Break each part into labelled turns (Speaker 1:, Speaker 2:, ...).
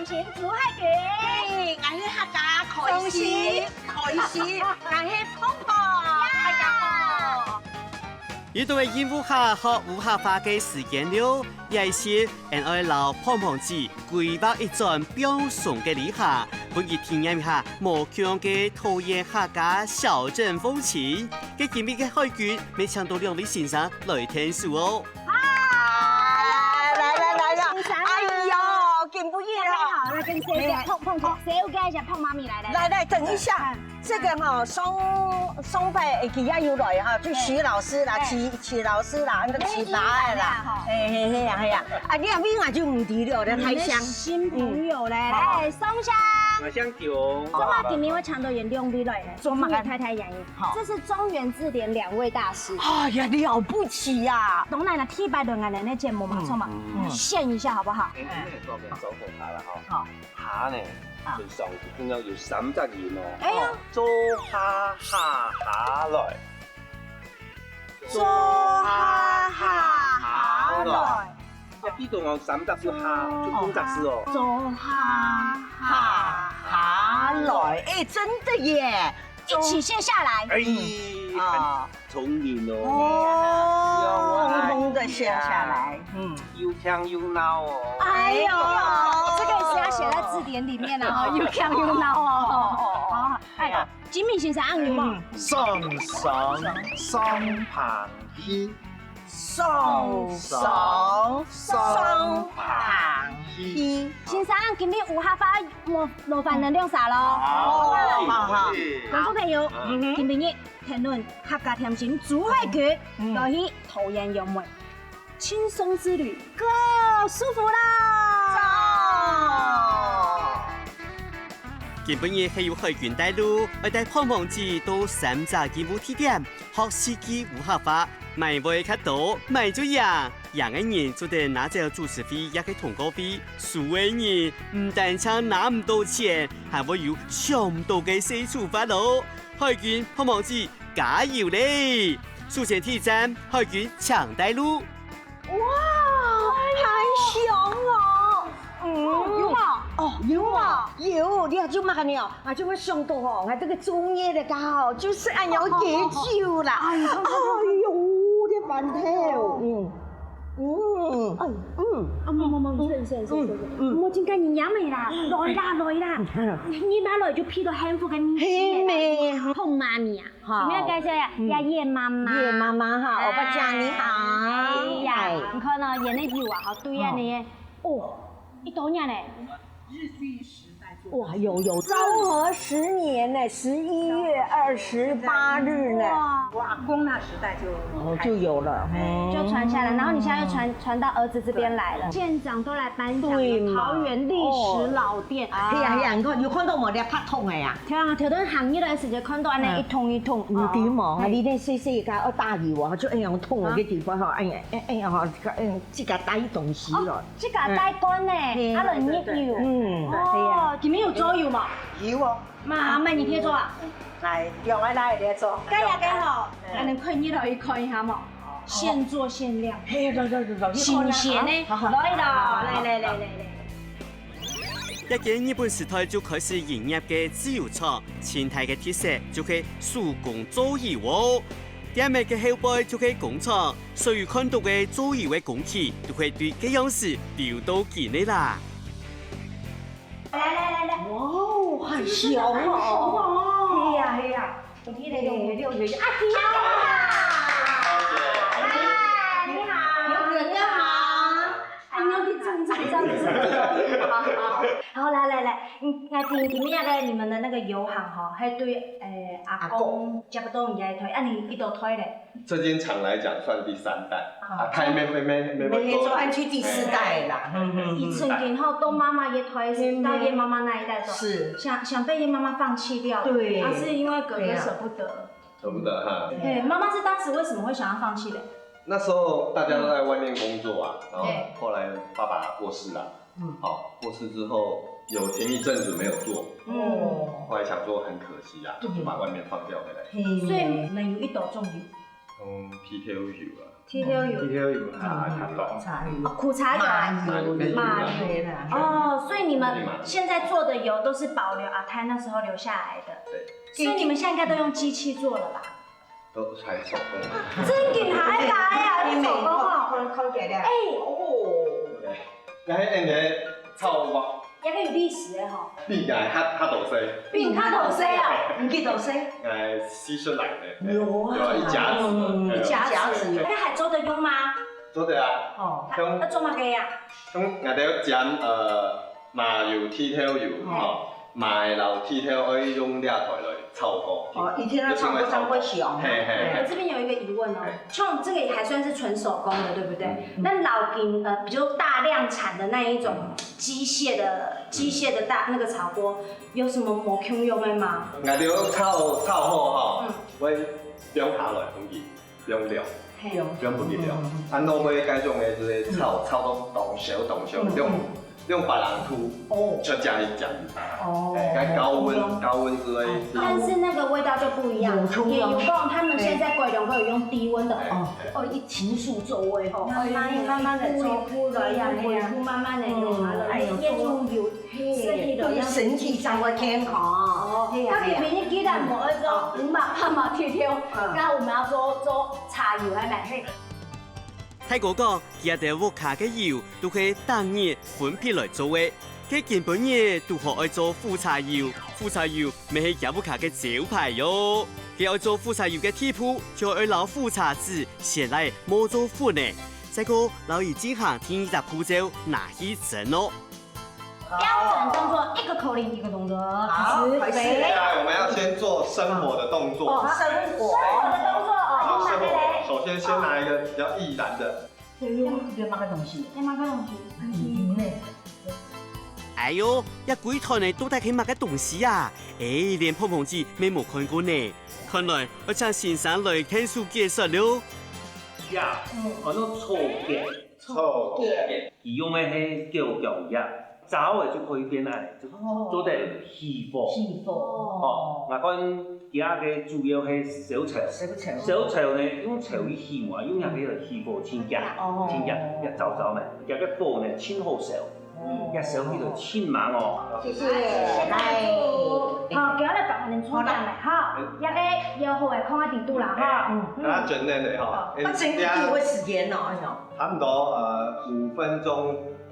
Speaker 1: 甜心朱海军，
Speaker 2: 俺去客家开心，俺去碰碰，大家好。
Speaker 3: 遇到应付下學烏客花嘅時間了，也是人愛留胖胖子規劃一轉標送嘅禮下，本日體驗下無強嘅桃園客家小鎮風情。嘅今日嘅海軍，未請到兩位先生來聽書哦。
Speaker 2: 來了！哎呦，緊不易了。
Speaker 1: 好，來跟姐姐碰，誰介紹碰媽咪來？
Speaker 2: 來，等一下，這個哈松柏其他要來哈，就徐老師啦，徐老師啦，那個徐達愛啦，係呀，啊你阿邊啊就唔知了，太香。
Speaker 1: 新朋友嘞，來松香。
Speaker 4: 我想叫。
Speaker 1: 中華點名我搶到眼兩位來了，中華太太演繹。
Speaker 2: 好，
Speaker 1: 這是中原字典兩位大師。
Speaker 2: 哎呀，了不起呀！
Speaker 1: 當然了，T百輪的那節目嘛，錯嘛，獻一下好不好？
Speaker 4: 做咩手扶下啦？
Speaker 2: 好，
Speaker 4: 下呢，最上仲有要三隻言哦。
Speaker 1: 哎呀，
Speaker 4: 做下來，
Speaker 2: 做下來。
Speaker 4: 一啲度有三隻是下，就公隻是哦。
Speaker 1: 做
Speaker 2: 下來，哎，真的耶！
Speaker 1: 一起卸下來。
Speaker 4: 哎，很聰明哦。
Speaker 2: 哦，通的卸下來，
Speaker 4: 又強又鬧哦。
Speaker 1: 哎呦，這個也是要寫在字典裡面的哦，又強又鬧哦。好，哎，金明先生按語嘛。
Speaker 4: 雙旁邊。
Speaker 2: 雙旁邊。
Speaker 1: 先生，今日有客發麻煩能量啥咯？
Speaker 2: 好。
Speaker 1: 觀眾朋友，今日評論客家甜心朱海軍來去桃園遊玩，輕鬆之旅，夠舒服啦！
Speaker 3: 今本日係由海軍帶路，我帶胖胖子到三隻義務地點，學司機烏客話，買杯卡多，買咗贏。贏嘅人就得拿走主持費，也係通告費；輸嘅人唔但止拿唔到錢，還會有上唔到嘅死處罰咯。海軍胖胖子加油咧！首先第一站，海軍搶帶路。
Speaker 2: 哇，太香了！
Speaker 1: 有冇？
Speaker 2: 哦，有，你就嘛呢？啊，就我想到哦，我這個專業的搞，就是俺要解酒啦。哎呦，你半頭，
Speaker 1: 我真係你飲未啦？來啦！你買來就披到幸福嘅面子。碰媽咪啊！有咩介紹呀？葉媽媽
Speaker 2: 哈，我爸講你好。
Speaker 1: 哎呀，你看呢，演那句話好對呀你。哦，你多年嘞？
Speaker 5: 日據時代做。
Speaker 2: 哇，有昭和10年呢，11月28日呢。
Speaker 5: 我阿公那時代
Speaker 2: 就有了，
Speaker 1: 就傳下來，然後你現在又傳到兒子這邊來了，縣長都來頒獎桃園歷史老店。
Speaker 2: 係啊，你看有看到冇？你拍通嘅呀？
Speaker 1: 聽啊，條頓行呢段時間看到安尼一桶，
Speaker 2: 唔點啊？你呢細家大魚喎，就樣痛嘅地方嗬，哎呀，自家帶東西咯。
Speaker 1: 自家帶乾呢，阿倫熱油。哦，裡面有豬油嘛？
Speaker 5: 有哦。
Speaker 1: 媽，賣你貼做啊？
Speaker 5: 來，用喺哪裡做？
Speaker 1: 該呀該好，俺能看你來一看一下嘛？現做現量，新鮮呢？來啦，來。
Speaker 3: 一間日本時代就開始營業嘅自由廠，前台嘅特色就係手工做衣喎。店面嘅後背就係工廠，所有看到嘅做衣嘅工期都會對這樣事留到見你啦。
Speaker 1: 來，
Speaker 2: 哇，很香哦！係呀，我睇你用啊，你好，有人啊，
Speaker 1: 哎呀，你正常這樣子。好，來，今日咧，你們的那個油行哈，係對阿公差不多唔該推，你一度推咧。
Speaker 6: 這間廠來講算第3代，他沒
Speaker 2: 做安去第4代啦。
Speaker 1: 以前然後到媽媽也推，到葉媽媽那一代的時候，想被葉媽媽放棄掉，對，而是因為哥哥捨不得。
Speaker 6: 捨不得哈。
Speaker 1: 對，媽媽是當時為什麼會想要放棄的？
Speaker 6: 那時候大家都在外面工作啊，然後後來爸爸過世了，好，過世之後有停一陣子沒有做，後來想說很可惜啊，就把外面放掉回來。
Speaker 1: 所以能有一斗重油。
Speaker 6: 用 PTO 油啊，
Speaker 1: TTO 油，
Speaker 2: 茶油，
Speaker 1: 苦茶油、
Speaker 2: 马油
Speaker 1: 哦，所以你们现在做的油都是保留阿泰那时候留下来的。
Speaker 6: 对。
Speaker 1: 所以你们现在应该都用机器做了吧？
Speaker 6: 都还手工。
Speaker 1: 真劲海白啊，你手工哦。
Speaker 2: 烤起来。
Speaker 1: 哎，
Speaker 6: 那迄个臭我，
Speaker 1: 也个有历史的吼。
Speaker 6: 比个较大细。
Speaker 1: 比较大细啊，唔记大细。
Speaker 6: 蟋蟀来的。
Speaker 2: 有啊。
Speaker 6: 有一夹子。
Speaker 1: 一夹子。那还做得用吗？
Speaker 6: 做得啊。
Speaker 2: 哦。
Speaker 1: 要做乜嘅啊？
Speaker 6: 咁我哋要剪麻油 TTO 油吼。买老 TTO 可以用两台来炒锅。
Speaker 2: 哦，以前那炒锅上会香。
Speaker 1: 我这边有一个疑问哦，像这个也还算是纯手工的，对不对？那老金比较大量产的那一种机械的大那个炒锅，有什么无孔用的吗？
Speaker 6: 我哋炒好吼，我用下来放去，用料，用不去料。按老尾改种的就是炒到动烧，用别人吐，就加一加。哦。该高温之类。
Speaker 1: 但是那个味道就不一样。也有讲他们现在贵龙都有用低温的。一情愫做味吼，慢慢的铺了呀，慢慢的用下来，越煮越
Speaker 2: 身体上会健康。
Speaker 1: 哦。那你明既然无爱做5码、8码铁条，那我们要做茶油还蛮嘿。
Speaker 3: 泰国讲，佢哋屋卡嘅油都係當熱分別來做嘅，佢根本嘢都學愛做苦茶油，苦茶油咪係佢屋卡嘅招牌喲。佢愛做苦茶油嘅鐵鋪，就愛撈苦茶籽先嚟磨做苦呢，再個撈已經行天一隻步驟拿起整咯。
Speaker 1: 標準動作一個口令一個動作，
Speaker 2: 好，
Speaker 6: 接下來我們要先做生火的動作。
Speaker 2: 生火
Speaker 1: 的動作，用哪個嘞？
Speaker 6: 首先拿一個比較易燃的。
Speaker 2: 用點乜嘅東西？
Speaker 1: 點乜嘅東西？
Speaker 3: 哎呦，一鬼台呢到底係乜嘅東西啊？誒，連碰碰子未冇看過呢。看來我請先生來聽書介紹了。
Speaker 7: 呀，我那醋鹼，伊用的係叫姜葉，早的就可以變安，就做得稀火。哦，我講其他嘅主要係小炒，小炒呢用炒去稀嘛，用下嘅就稀火清夾，一走走呢，夾嘅火呢清好燒。一燒呢度千萬哦！
Speaker 2: 謝謝，來。
Speaker 1: 好，今日講你初蛋嚟，好，一個要好嘅看下地圖啦，哈。
Speaker 6: 它整嫩的哈，
Speaker 2: 那整個會時間哦，
Speaker 6: 差不多5分鐘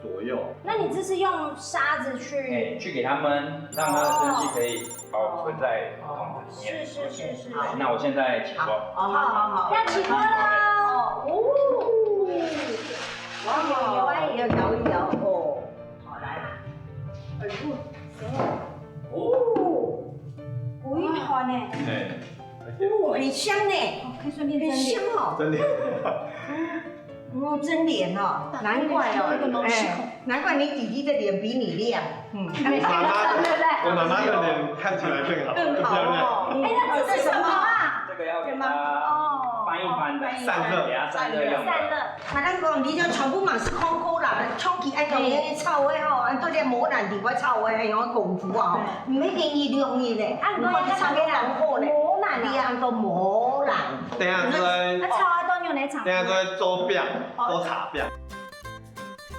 Speaker 6: 左右。
Speaker 1: 那你這是用沙子去？
Speaker 8: 去給他們，讓它的蒸汽可以保存在桶子裡面。
Speaker 1: 是。
Speaker 8: 好，那我現在起鍋。
Speaker 1: 好，要起鍋啦！哦，
Speaker 2: 要搖一搖哦。好來。
Speaker 1: 哎呦，哦，鬼團呢？
Speaker 2: 哦，很香呢，
Speaker 1: 可以順便蒸
Speaker 2: 很香哦。
Speaker 6: 真的。
Speaker 2: 真臉哦，難怪哦，難怪你弟弟的臉比你亮。
Speaker 6: 我媽媽的臉看起來更好哦。
Speaker 1: 哎，那這是什麼啊？
Speaker 8: 這個要給它翻一翻的，
Speaker 6: 散熱，
Speaker 8: 給它散熱用的。
Speaker 2: 啊，咱講你就全部嘛是空空啦，充氣愛用嘅炒嘅吼，按做只磨難啲個炒嘅係用功夫啊，唔一定易容易咧，按講你炒嘅難好咧，你按做磨難。
Speaker 6: 等下再，
Speaker 1: 炒啊都用嚟炒。
Speaker 6: 等下再做餅，做茶餅。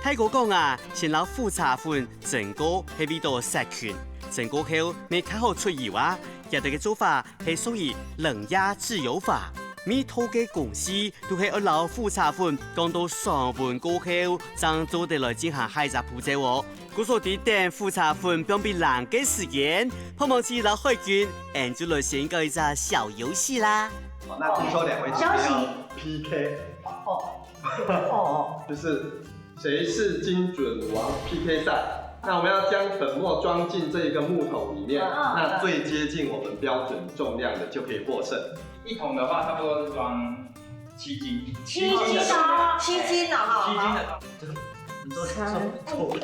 Speaker 3: 泰國講啊，先撈苦茶粉整過係味道殺菌，整過後未開好出油啊，佢哋嘅做法係屬於冷壓自由法。每套嘅公司都係要撈苦茶粉，講到上盤過後，先做得來進行下一步驟喎。故所啲等苦茶粉變變冷嘅時間，碰碰子撈海軍，俺就來先搞一隻小遊戲啦。
Speaker 6: 好，那聽說兩位姐妹要 PK。就是誰是精準王 PK 賽。那我們要將粉末裝進這一個木桶裡面，那最接近我們標準重量的就可以獲勝。
Speaker 8: 一桶的話，差不多是裝7斤。
Speaker 2: 7斤哦，7斤哦，哈。7斤的。
Speaker 8: 你說
Speaker 2: 偷
Speaker 6: 看。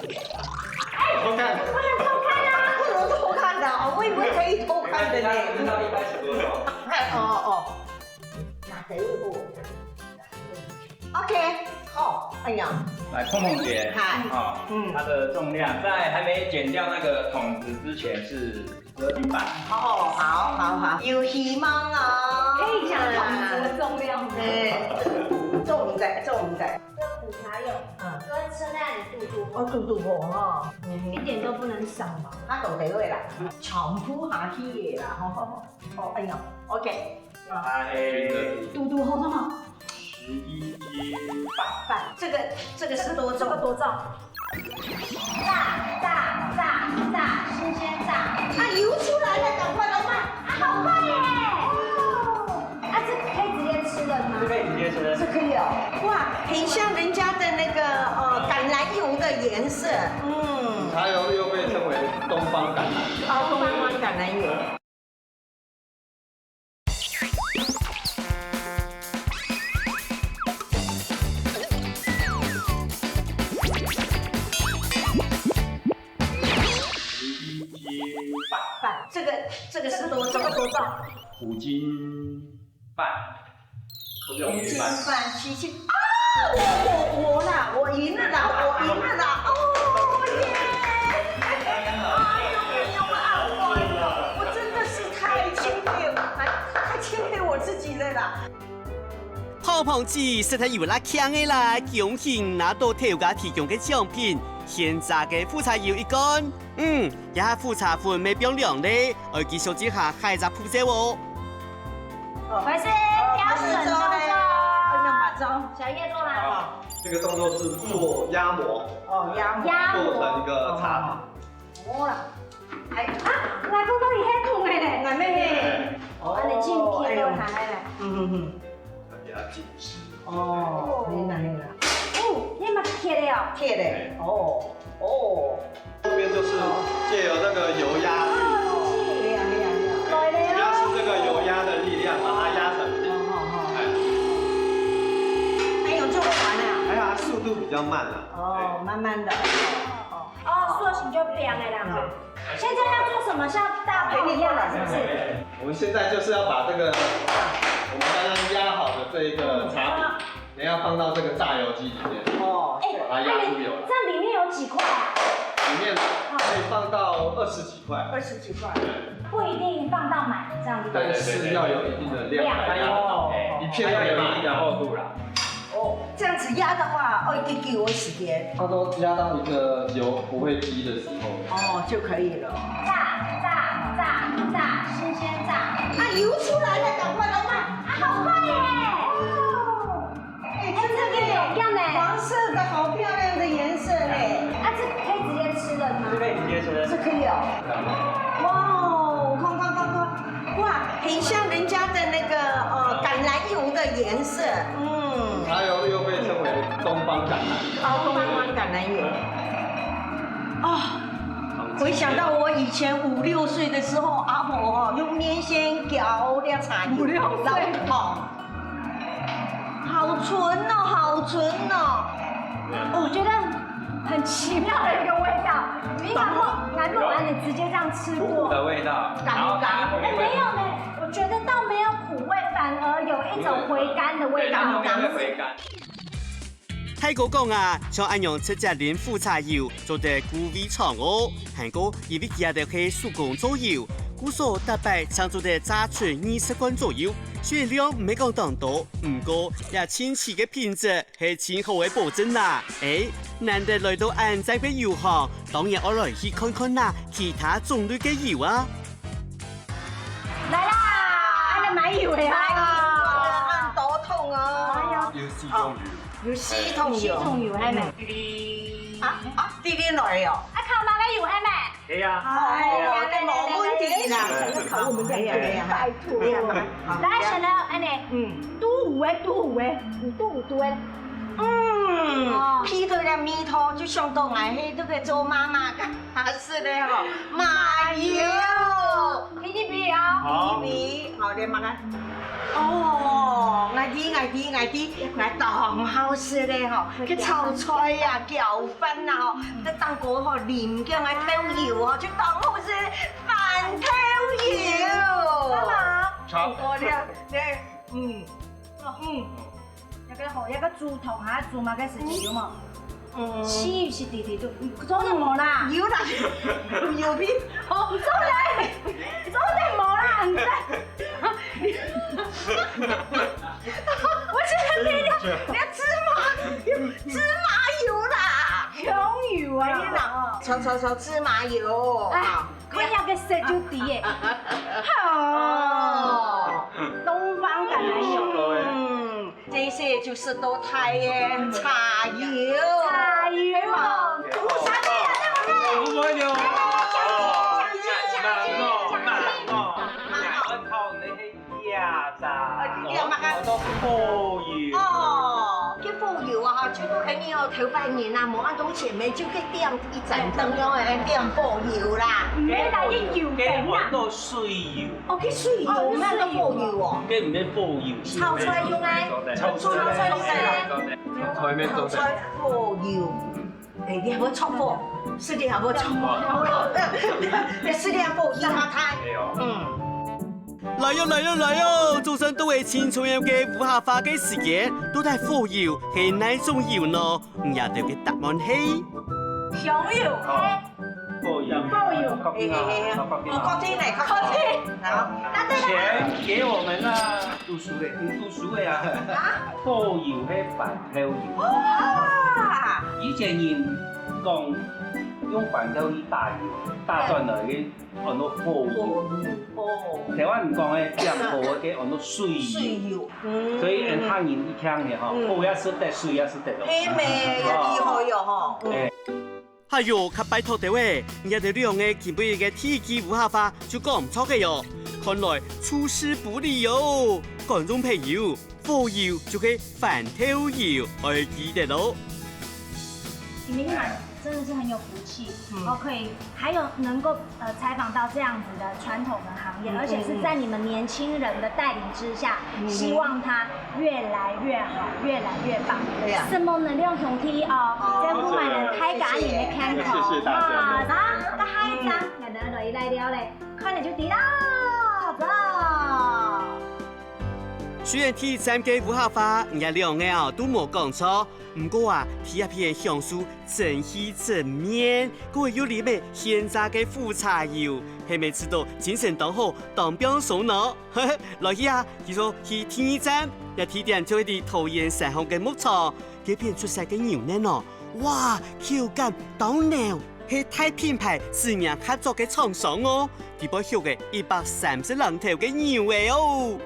Speaker 2: 不能偷看的哦，我以為可以偷看的呢。
Speaker 8: 知道一開始多少？
Speaker 2: 那得不？OK， 好，哎呀。
Speaker 8: 來，碰碰姐，
Speaker 2: 好，
Speaker 8: 它的重量在還沒剪掉那個桶子之前是12斤半。
Speaker 2: 好，有希望啊！
Speaker 1: 可以讲桶子的重量吗？
Speaker 2: 重在。
Speaker 1: 这苦茶油，都会吃在你肚肚。
Speaker 2: 肚婆哈，
Speaker 1: 一点都不能少吧？
Speaker 2: 那都得会啦，全部下去的啦，哎呀 ，OK，
Speaker 1: 肚肚好重吗
Speaker 8: 11斤
Speaker 1: 半。
Speaker 2: 这个是多重？
Speaker 1: 这个多重？炸，新鲜炸。
Speaker 2: 啊，油出来了，赶快来卖！
Speaker 1: 啊，好快耶！啊，这可以直接吃的吗？
Speaker 8: 这可以直接吃。
Speaker 2: 这可以哦，哇，很像人家的那个橄榄油的颜色，
Speaker 6: 茶油又被称为东方橄榄油。
Speaker 2: 东方橄榄油。这个是多重？
Speaker 1: 多重
Speaker 8: 5斤半，5斤半
Speaker 2: ，7斤啊！我赢了啦！哦耶！我真的是太钦佩我自己了啦！
Speaker 3: 泡泡子实在有啦强的啦，恭喜拿到头家提供的奖品，现炸的苦茶油1罐。也係苦茶粉未冰涼咧，我繼續之下開閘鋪啫喎。
Speaker 1: 回师标准动作，小叶做啦。
Speaker 6: 这个动作是做压模，做成一个茶底。
Speaker 1: 啦，哎啊，外公都已遐痛的咧，
Speaker 2: 外妹，
Speaker 1: 安尼镜片都下来咧。
Speaker 6: 给它紧实。
Speaker 2: 明白。
Speaker 1: 你嘛贴的哦。
Speaker 2: 贴的，
Speaker 6: 这边就是借由那个油压，主要是这个油压的力量把它压成平。
Speaker 2: 还有这么玩啊？
Speaker 6: 还有它速度比较慢啊。
Speaker 2: 慢慢的。
Speaker 1: 塑形就变了啦。现在要做什么？像大炮一样的，是不是？
Speaker 6: 我们现在就是要把这个我们刚刚压好的这一个茶底，你要放到这个榨油机里面，把它压出油来。
Speaker 1: 这样里面有几块啊？
Speaker 6: 里面可以放到20几块。
Speaker 2: 20几块。
Speaker 1: 不一定放到满，这样子。
Speaker 6: 但是要有一定的量才压得到，一片要有一定的厚度啦。
Speaker 2: 这样子压的话，给我时间。
Speaker 6: 差不多压到一个油不会滴的时候，
Speaker 2: 就可以了。
Speaker 1: 炸，新鲜炸。
Speaker 2: 啊，油出来了，赶快来卖！
Speaker 1: 啊，好快耶！这个有样呢，
Speaker 2: 黄色的好漂亮的颜色嘞。
Speaker 1: 啊，这可以直接吃的吗？
Speaker 8: 这可以直接吃。
Speaker 2: 这可以哦。哇，看，哇，很像人家的那个橄榄油的颜色。
Speaker 6: 茶油又被称为东方橄榄油。
Speaker 2: 东方橄榄油。回想到我以前5、6岁的时候，阿婆用面线搅了茶油，5、6岁，好纯哦。
Speaker 1: 我觉得很奇妙的一个味道。你南部安你直接这样吃过？
Speaker 8: 的味道，然后
Speaker 1: 没有呢，我觉得倒没有苦味，反而有一种回甘的味道。
Speaker 8: 回甘。
Speaker 3: 泰國講啊，像安樣出隻練苦茶油做得古味長哦，韓國因為其他的係手工做油，故所大概常做得榨出20罐左右，雖然量唔係講當多，唔過也千奇嘅品質係千好嘅保證啦。難得來到安仔嘅油行，當然我來去看看啦，其他種類嘅油啊。
Speaker 1: 來啦，安你買油嚟啊！
Speaker 2: 多痛啊！
Speaker 6: 有西桶油。
Speaker 2: 有西桶油係咪？啲來哦。
Speaker 1: 靠哪個油係咪？
Speaker 8: 可以啊。
Speaker 2: 冇問題啦。
Speaker 1: 我們拜託。來，小劉，安尼，拄有的。
Speaker 2: 劈開了米頭就上到來，迄都個做媽媽嘅，是的吼，麻油，皮
Speaker 8: 好，
Speaker 2: 好的嘛。嗌啲當好食咧吼，去炒菜啊、攪飯啊吼，得當個吼淋嘅嗌偷油吼，就當好食飯偷油。
Speaker 1: 幹嘛？
Speaker 2: 我咧，
Speaker 1: 一個豬頭嚇，豬嘛嘅是油嘛。豉油是滴滴都，做得冇啦。
Speaker 2: 油啦，油片，
Speaker 1: 做得冇啦，唔使。
Speaker 2: 我觉得你芝麻油啦，
Speaker 1: 香油啊，
Speaker 2: 炒芝麻油啊，
Speaker 1: 看那个色就低耶。哦，东方橄榄油。
Speaker 2: 这些就是都太耶茶油。
Speaker 1: 茶油哦，涂上去了，对不对？
Speaker 2: 哦，cái phụ油啊，就都喺呢個頭拜年啊，冇按到前面就去點一盞燈樣嘅點腐油啦。
Speaker 1: 唔免帶啲油餅啊！
Speaker 7: 到水油，
Speaker 2: 哦，佢水油咩都腐油哦。
Speaker 7: 佢唔免腐油，
Speaker 1: 炒出來用嘅，炒出來用嘅。
Speaker 6: 台面做的。
Speaker 2: 腐油，哎，你係冇炒貨，是你係冇炒貨，你是你係腐油下太。嗯。
Speaker 3: 來喲來喲來喲！早上都係青春油嘅烏蝦花嘅時間，到底係火油係哪種油呢？唔有對嘅答案係
Speaker 1: 香油，
Speaker 7: 腐油，
Speaker 2: 我國天嚟，國天。
Speaker 7: 錢給我們啦，讀書的，你讀書的呀？腐油係飯頭油。
Speaker 2: 啊！
Speaker 7: 以前人講用飯頭去打油，打轉來嘅按到腐油。台灣人講嘅點腐嘅按到水油，所以人漢人一聽嘅吼，腐也是得，水也是得咯。
Speaker 2: 嘿咩，厲害喲吼！
Speaker 3: 係喲，及拜託地喂，有條兩嘅見本嘅天機烏蝦花就講唔錯嘅喲。看來出師不利喲，觀眾朋友，火油就係飯頭油，愛記得咯。
Speaker 1: 明滿真的是很有福氣，可以還有能夠採訪到這樣子的傳統的行業，而且是在你們年輕人的帶領之下，希望它越來越好，越來越棒。對呀，什麼能量雄梯哦，在烏滿人太感你的看頭，謝謝大家。啊，那下一張，我哋來了嘞，看你就知啦，走。
Speaker 3: 雖然第三嘅烏蝦花，有兩個啊都冇講錯。唔過啊，第一片香酥真係正面，嗰個有裡面現炸嘅苦茶油，係咪吃到精神當好當表送呢？來去啊，叫做去第二站，一提點就係啲桃園山紅嘅牧場，幾片出晒嘅牛奶哦，哇，口感當牛，係大品牌4年合作嘅廠商哦，佢包曉嘅130兩頭嘅牛嘅哦。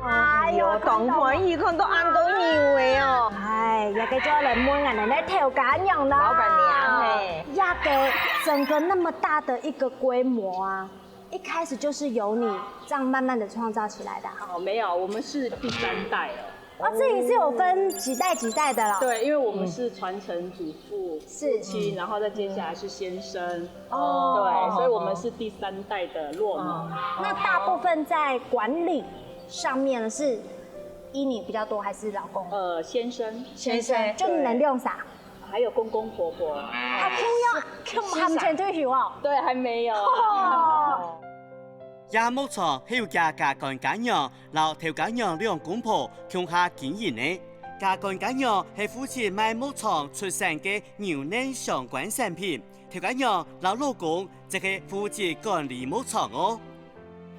Speaker 2: 哎呦，當官一看都按到牛嘅哦。
Speaker 1: 哎，也給做人們人哋調感樣的
Speaker 2: 老闆娘哎，
Speaker 1: 呀，給整個那麼大的一個規模啊，一開始就是由你這樣慢慢的創造起來的。
Speaker 5: 哦，沒有，我們是第3代了。
Speaker 1: 哦，這裡是有分幾代的了。
Speaker 5: 對，因為我們是傳承祖父、父親，然後再接下來是先生。哦，對，所以我們是第3代的酪農。
Speaker 1: 那大部分在管理上面是依你比較多，還是老公？
Speaker 5: 先生，
Speaker 1: 就能用啥？
Speaker 5: 還有公公婆婆。
Speaker 1: 啊，他們前退休哦？
Speaker 5: 對，還沒有。
Speaker 3: 亞牧場係有家家幹家娘，然後頭家娘兩公婆共下經營呢。家幹家娘係負責賣牧場出產嘅牛奶相關產品，頭家娘然後老公則係負責管理牧場哦。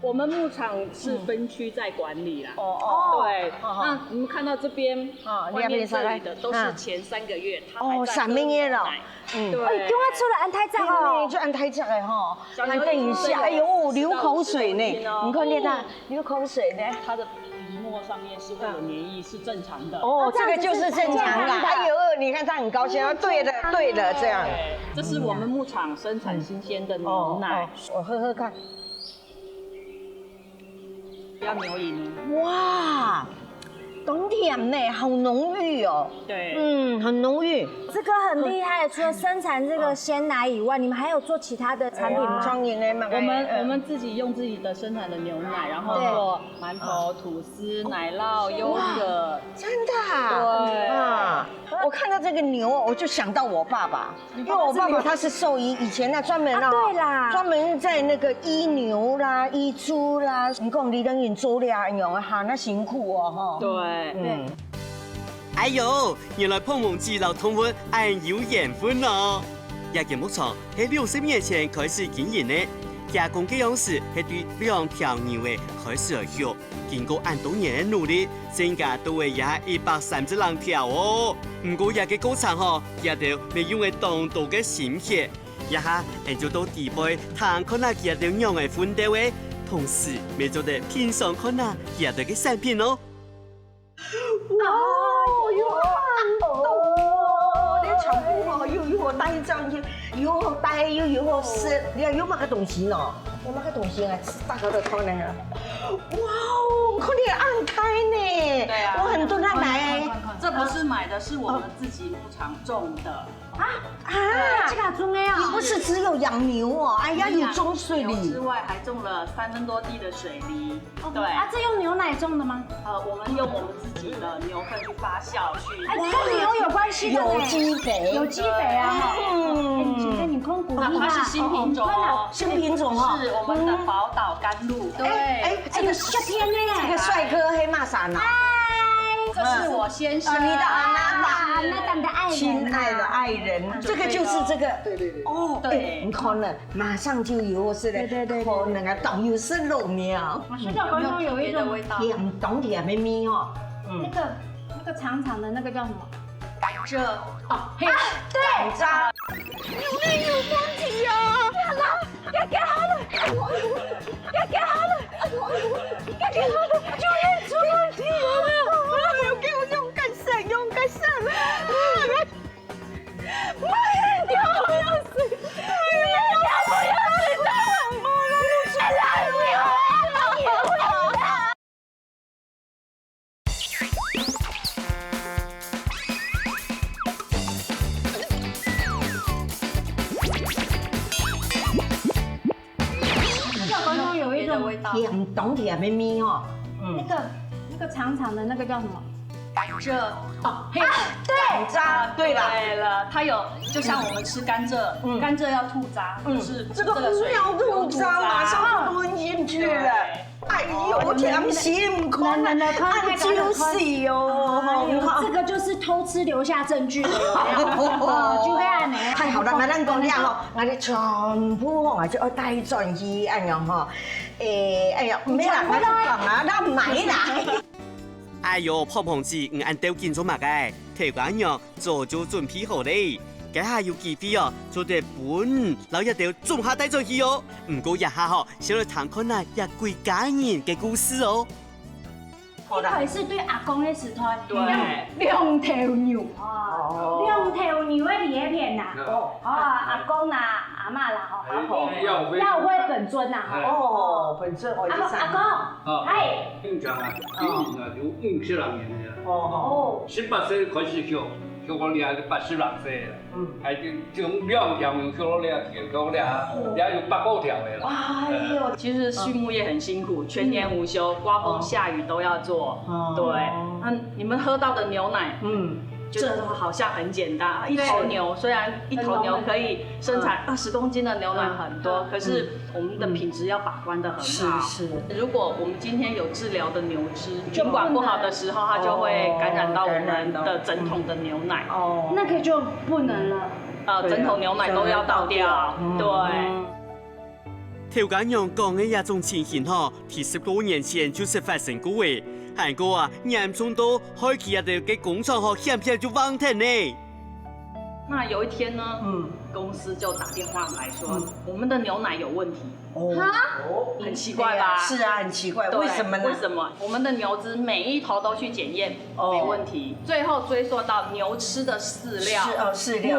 Speaker 5: 我們牧場是分區在管理啦。對。那你們看到這邊，外面這裡的都是前3個月，它還在喝牛奶。對。
Speaker 1: 哎，給我出來安胎站哦。
Speaker 2: 就安胎站的哈。來等一下，哎呦，流口水呢！你看見它流口水呢？
Speaker 5: 它的皮膜上面是會有黏液，是正常的。
Speaker 2: 哦，這個就是正常的。哎呦，你看它很高興，對的，這樣。
Speaker 5: 這是我們牧場生產新鮮的牛奶。
Speaker 2: 我喝喝看。
Speaker 5: 要牛飲。
Speaker 2: 哇，懂甜呢，好濃郁哦。
Speaker 5: 對，
Speaker 2: 很濃郁。
Speaker 1: 這個很厲害，除了生產這個鮮奶以外，你們還有做其他的產品嗎？
Speaker 5: 我們自己用自己的生產的牛奶，然後做饅頭、吐司、奶酪、優格。
Speaker 2: 真的啊？對啊。我看到這個牛，我就想到我爸爸，因為我爸爸他是獸醫，以前呢專門
Speaker 1: 對啦，
Speaker 2: 專門在那個醫牛啦、醫豬啦，你講你等人做倆樣哈，那辛苦哦，哈。
Speaker 5: 對，
Speaker 3: 哎呦，原來碰碰子老同婚係有緣分咯！一間牧場喺60年前開始經營呢，加工嘅样式係對兩條牛嘅開始而學，經過按多年嘅努力，增加到嘅也係132條哦。唔過也嘅過程嗬，也就未用嘅當道嘅心血，一下人就到地杯探看下佢哋樣嘅奮鬥嘅，同時未做得偏上看下佢哋嘅產品咯。
Speaker 2: 全部哦，又好大張，又好大，又好湿。你看有乜個東西呢？有乜個東西啊？大家都看呢。哇哦，可以按開呢。
Speaker 5: 對啊。
Speaker 2: 我很多人來。
Speaker 5: 這不是買的，是我們自己牧場種的。
Speaker 1: 這個種的啊？
Speaker 2: 不是只有養牛哦，哎呀，有種水梨
Speaker 5: 之外，還種了3分多地的水梨。對。
Speaker 1: 啊，這用牛奶種的嗎？
Speaker 5: 我們用我們自己的牛糞去發酵去。
Speaker 1: 哎，跟牛有關係的。
Speaker 2: 有機肥。
Speaker 1: 有機肥啊。請跟你空鼓勵吧。
Speaker 5: 它是新品種哦。
Speaker 2: 新品種哦。
Speaker 5: 是我們的寶島甘露。對。
Speaker 2: 哎，這個夏天呢？這個帥哥黑馬山啊。
Speaker 5: 這是我先生，
Speaker 2: 你的阿
Speaker 1: 那當的愛人，
Speaker 2: 親愛的愛人，這個就是這個，
Speaker 4: 對。
Speaker 2: 哦，對，你看了，馬上就有是的，對，可能啊，導遊是肉苗，
Speaker 1: 水餃當中有一種味道，
Speaker 2: 甜冬甜咪咪哦，
Speaker 1: 那個長長的那個叫什麼？
Speaker 5: 甘蔗哦，
Speaker 1: 對，
Speaker 2: 甘蔗，有問題啊！給好了，就業出問題了。給我用幹上，媽呀，你好要死！甜冬甜咪咪哦，
Speaker 1: 那個長長的那個叫什麼？
Speaker 5: 甘蔗哦，
Speaker 1: 對，
Speaker 2: 渣，對了，
Speaker 5: 它有，就像我們吃甘蔗，甘蔗要吐渣，就是
Speaker 2: 這個不要吐渣，馬上吞進去了。哎呦，甜心看，按juicy哦，
Speaker 1: 這個就是偷吃留下證據的，就會按呢。
Speaker 2: 太好了，咱講了吼，我哋全部吼就要帶轉去安樣吼。哎呀，唔係啦，我講啊，咱買啦。
Speaker 3: 哎呦，胖胖子唔按掉見咗乜嘅，條杆樣早就準備好咧。家下要機會哦，做啲本老一條種下帶咗去哦。唔過一下嗬，想嚟談看下一貴家人嘅故事哦。
Speaker 1: 呢台是對阿公的時代，
Speaker 5: 對，
Speaker 1: 兩條牛哦，兩條牛的葉片呐，阿公啦，阿嬤啦，要會本尊呐，
Speaker 2: 本尊我就
Speaker 1: 阿公，係，
Speaker 9: 正常啊，今年啊就50人年了，
Speaker 2: 哦
Speaker 9: 18歲開始學我倆就80人歲啦，還就從2條牛學我倆跳，我倆有8、9條的啦。
Speaker 2: 哎呦，
Speaker 5: 其實畜牧業很辛苦，全年無休，刮風下雨都要做。對，那你們喝到的牛奶，覺得好像很簡單。一頭牛雖然一頭牛可以生產20公斤的牛奶很多，可是我們的品質要把關得很好。
Speaker 2: 是。
Speaker 5: 如果我們今天有治療的牛隻，品管不好的時候，它就會感染到我們的整桶的牛奶。
Speaker 1: 哦，那個就不能了。
Speaker 5: 整桶牛奶都要倒掉。對。
Speaker 3: 條杆樣講嘅一種情形嗬，其實10多年前就是發生過嘅。韓國啊，嚴重到開起一條嘅工廠嗬，險險就荒停呢。
Speaker 5: 那有一天呢，公司就打電話來說，我們的牛奶有問題。很奇怪吧？
Speaker 2: 是啊，很奇怪，為什麼呢？
Speaker 5: 為什麼？我們的牛隻每一頭都去檢驗，沒問題。最後追溯到牛吃的飼料、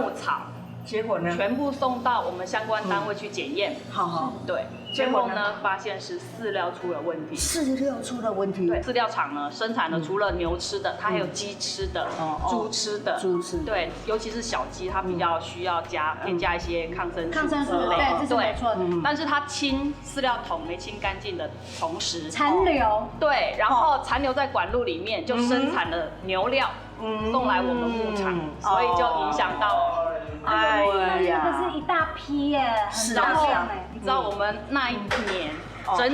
Speaker 5: 牧草。
Speaker 2: 結果呢？
Speaker 5: 全部送到我們相關單位去檢驗。
Speaker 2: 好。
Speaker 5: 對。最後呢，發現是飼料出了問題。
Speaker 2: 飼料出了問題。
Speaker 5: 對，飼料廠呢生產的除了牛吃的，它還有雞吃的、豬吃的。對，尤其是小雞，它比較需要添加一些抗生素之類的。
Speaker 1: 對，這是沒錯的。
Speaker 5: 但是它清飼料桶沒清乾淨的同時，
Speaker 1: 殘留。
Speaker 5: 對，然後殘留在管路裡面，就生產了牛料送來我們牧場，所以就影響到。
Speaker 1: 哎呀，這是一大批耶，很大量哎。
Speaker 5: 你知道我們那一年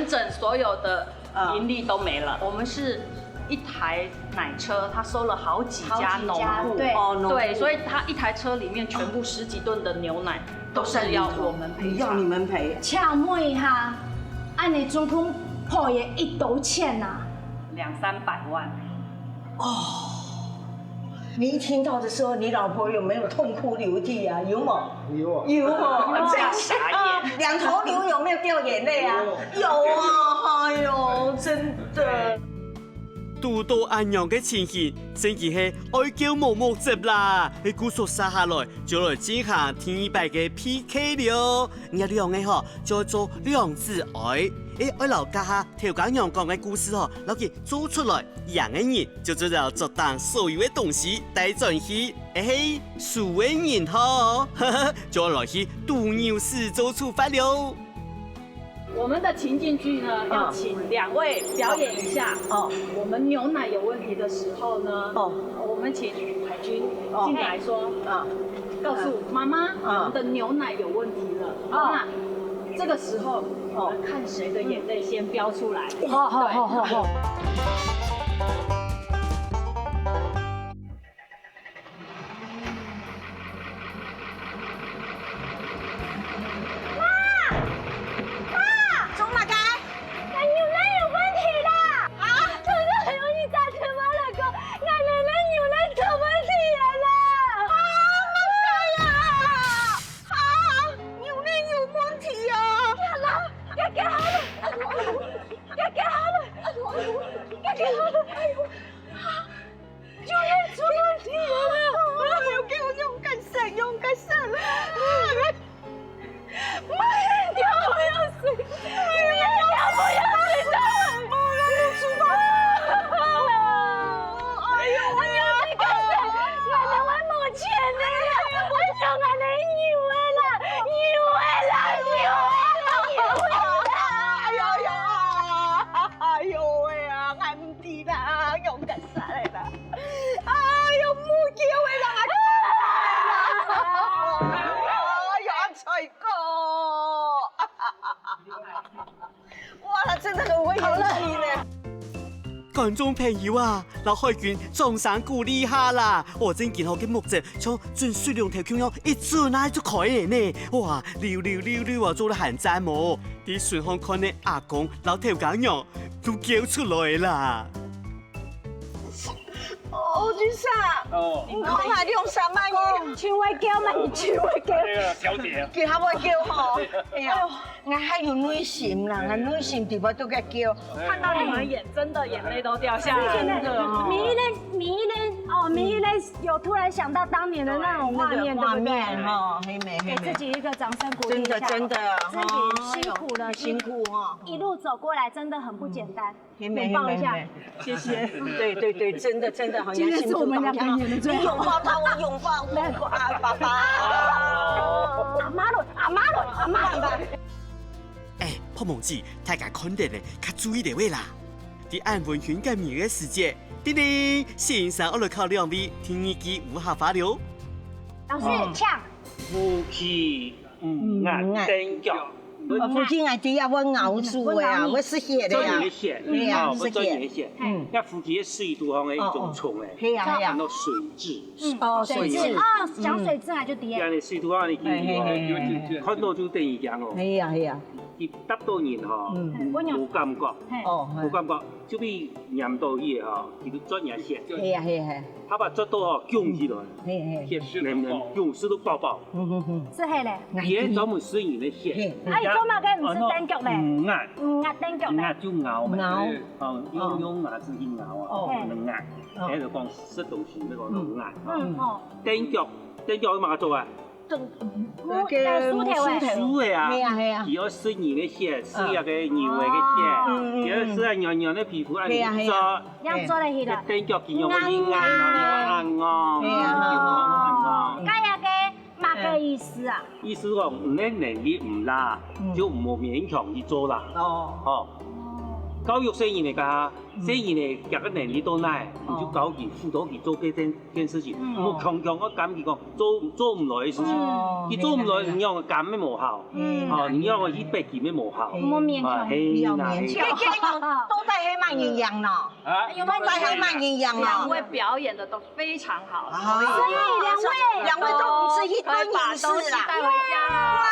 Speaker 5: 整所有的盈利都沒了，我們是一台奶车，它收了好几家农户，
Speaker 1: 对，
Speaker 5: 所以它一台车里面全部10几吨的牛奶都是要我们赔
Speaker 2: 要你们赔。
Speaker 1: 巧妹哈，按你总共破也一斗钱呐
Speaker 5: ，200-300万。
Speaker 2: 哦。你一听到的时候，你老婆有没有痛哭流涕啊？有吗？
Speaker 6: 有啊。
Speaker 2: 有啊，
Speaker 5: 这样傻眼。
Speaker 2: 2头牛有没有掉眼泪啊？有啊，哎呦，真的。
Speaker 3: 拄到安样嘅情形，真係係愛叫毛毛接啦！你姑叔殺下來，就來進行天拜嘅 PK 了。我兩個嗬，再做兩字愛。我留家下調解陽光嘅故事嗬，攞佢做出來，贏嘅人就做到作當所有嘅東西帶進去，輸嘅人嗬，就來去賭牛市做處罰了。
Speaker 5: 我們的情境劇呢，要請2位表演一下。我們牛奶有問題的時候呢，我們請海軍進來說，告訴媽媽，我們的牛奶有問題了。那這個時候，我們看誰的眼淚先飆出來。好。
Speaker 3: 觀眾朋友啊，嗱海軍掌聲鼓勵下啦！我真見好嘅木隻，像轉水兩條橋樣一轉啊就開嘅呢！哇，溜啊做得很讚喎！啲船上看你阿公老頭家娘都叫出來啦！
Speaker 2: 歐君生，唔講下用什麼嘢？
Speaker 1: 請我叫嘛，你請我叫。
Speaker 9: 小姐。
Speaker 2: 叫下我叫吼，哎呀，我還有內心啦，我內心地方都該叫。
Speaker 5: 看到你們真的眼淚都掉下來了。
Speaker 1: 米一類有突然想到當年的那種畫面，對不對？
Speaker 2: 哈，黑妹，
Speaker 1: 給自己一個掌聲鼓勵一下。
Speaker 2: 真的，
Speaker 1: 自己辛苦了，
Speaker 2: 辛苦哈，
Speaker 1: 一路走過來真的很不簡單。
Speaker 2: 黑妹，
Speaker 1: 抱一下，
Speaker 2: 謝謝。對，真的好。
Speaker 1: 今天是我們兩個演的最好。
Speaker 2: 你擁抱他，我擁抱爸爸。阿媽。
Speaker 3: 破夢子，大家看得咧，較注意啲位啦。啲安文軒嘅明月時節，叮叮，先生我來考2位聽耳機有下發了。
Speaker 1: 老師搶。
Speaker 7: 夫妻唔壓頂腳。
Speaker 2: 父親係啲啊，我熬住嘅啊，我是寫的呀。
Speaker 7: 係啊，我做嘢寫。那夫妻嘅水土方嘅一種蟲誒，
Speaker 2: 係啊，
Speaker 7: 叫做水蛭。
Speaker 1: 水蛭講水蛭就啲。
Speaker 7: 咁你水土方你見看到就等於講哦。
Speaker 2: 係啊。
Speaker 7: 佢搭到人嗬，冇感覺，冇感覺，就比黏到嘢嗬，佢都捽嘢先。
Speaker 2: 係啊。
Speaker 7: 他把捽到嗬捲起來，捲絲都爆爆。
Speaker 1: 是係咧。
Speaker 7: 嘢專門水源嘅線。
Speaker 1: 哎，做乜嘅唔是單腳咧？
Speaker 7: 唔壓
Speaker 1: 單腳咧。
Speaker 7: 壓就咬咪。用牙齒去咬啊，能壓。喺度講食東西咩講能壓。單腳嘛做啊？
Speaker 1: 酥條
Speaker 7: 嘅啊，
Speaker 2: 係啊，
Speaker 7: 佢要食魚嘅血，食入嘅牛嘅血，佢要食啊娘嘅皮膚啊，
Speaker 1: 要做嚟去啦。
Speaker 7: 單腳見用嘅硬啊，
Speaker 1: 咁樣嘅乜嘅意思啊？
Speaker 7: 意思講你能力唔啦，就唔好勉強去做啦。教育生意的家，生意的夹个能力到哪，你就教佢辅导佢做这件事情，莫强强我讲佢讲做唔来嘅事情，佢做唔来，你让佢减咩无效，你让佢100件咩无效，
Speaker 1: 莫勉强，
Speaker 2: 不要勉强，都带黑慢营养呢，都带黑慢营养
Speaker 5: 两
Speaker 2: 呢。
Speaker 5: 位表演的都非常好，
Speaker 2: 所以两位都不是一吨
Speaker 5: 把
Speaker 2: 饮食啦。
Speaker 5: 东西带回家啦。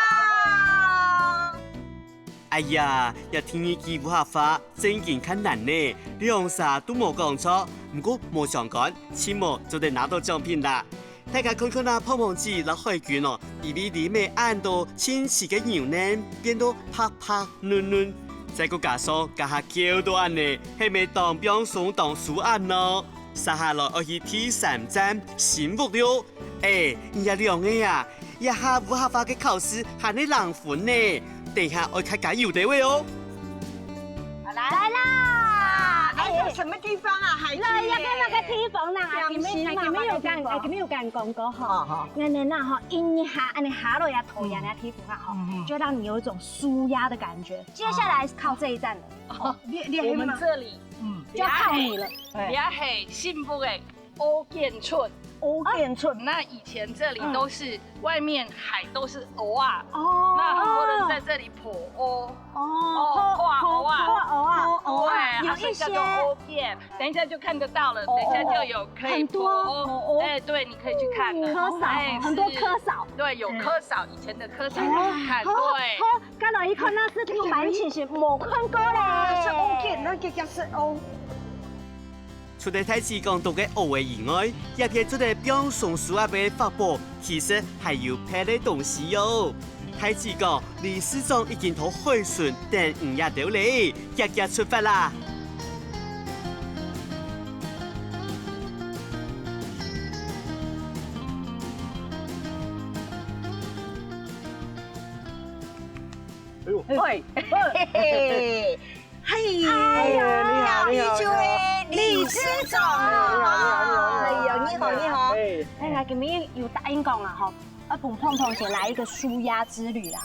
Speaker 3: 哎呀，要听呢句武侠话，真件较难呢，两啥都冇讲错，不过冇上赶，起码就得拿到奖品啦。大家看看那胖胖子那海卷哦，比里面按到清晰嘅牛腩变到拍拍嫩嫩，再个加上加下叫到安呢，系咪当表送当书案咯？接下来我去第3站醒目了，哎，也两个呀，一下武侠化嘅考试还你难分呢。等下我开加油的位哦。
Speaker 2: 来啦！哎，什么地方啊？海
Speaker 1: 来一個那個地方啦，前面有講過吼，安尼啦吼，印一下，安尼下落呀頭呀那地方啊吼，就讓你有一種舒壓的感覺。接下來靠這一站了，
Speaker 5: 我們這裡
Speaker 1: 就要靠你了。
Speaker 5: 也係幸福的歐建村。
Speaker 2: 歐建村，
Speaker 5: 那以前这里都是外面海都是蚵啊，那很多人在这里剖蚵，画蚵啊，对，有一些蚵片，等一下就看得到了，等一下就有可以剖蚵，哎，对，你可以去看的，
Speaker 1: 科嫂，很多科嫂，
Speaker 5: 对，有科嫂，以前的科嫂可以看，对。
Speaker 1: 好，剛才一看那是挺蠻新鮮，冇看過咧，
Speaker 2: 是歐建，那個叫是歐。
Speaker 3: 除了太子講到嘅蚵以外，一片出嚟表送書啊嘅法寶，其實還有別的東西喲。太子講，理事長已經同海巡等5日到嚟，日出發啦。
Speaker 2: 喂，嘿呀，你好，理事長啊，你好，
Speaker 1: 哎呀，今日有答應講啊，吼，要陪胖胖姐來一個舒壓之旅啦。